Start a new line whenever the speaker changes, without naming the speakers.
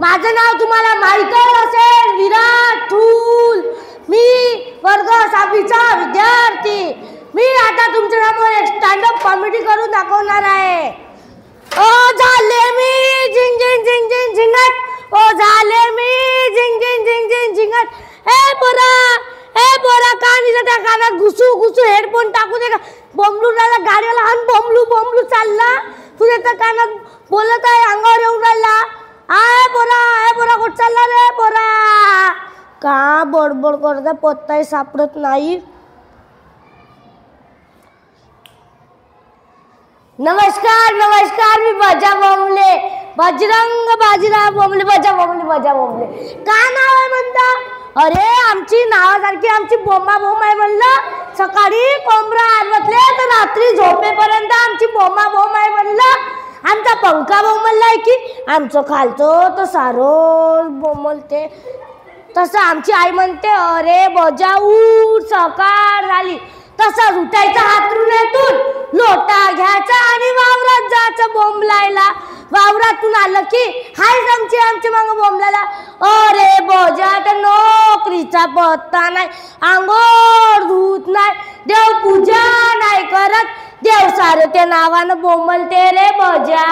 माझं नाव तुम्हाला माहितच असेल, विराट थूल. मी वर्ग 6वीचा विद्यार्थी. मी आता तुमच्या समोर एक स्टँडअप कॉमेडी करून दाखवणार आहे. ओ झाले मी झिंग झिंग झिंग झिंग झिंगट. ओ झाले मी झिंग झिंग झिंग झिंग झिंगट. ए पोरा का निघत त्या कानात घुसू घुसू हेडफोन टाकू दे का? बोंबलू राहिला गाडीला आणि बोंबलू बोंबलू चालला. तुझ्या त्या कानात बोलत आहे, अंगावर येऊन राहिला. ए पोरा कुठं चालला रे पोरा? का बडबड करता, पत्ताही सापडत नाही. नमस्कार मी बजा बोंबले, बजरंग बाजीराव बोंबले, बजा बोंबले. का नाव आहे म्हणता? अरे आमची नावासारखी आमची बोंबा बोंब आहे म्हणलं. सकाळी कोंबडा आरवतले तर रात्री झोपेपर्यंत आमची बोंबा बोंब आहे म्हणलं. आमचा पंखा बोंबललाय की आमचं खालचं तर सारं बोंबलते. तसं आमची आई म्हणते, अरे बजा उठ, सकाळ झाली. तसंच उठायचं हातरुण्यातून, लोटा घ्यायचा आणि वावरात जायचं बोंबलायला. वावरातून आलं की हाय आमच्या मागं बोंबलायला. अरे बजा तर नोकरीचा पत्ता नाही, अंघोळ धूत नाही, देवपूजा नाही करत, देव सारे त्या नावानं बोंबलते रे बजा.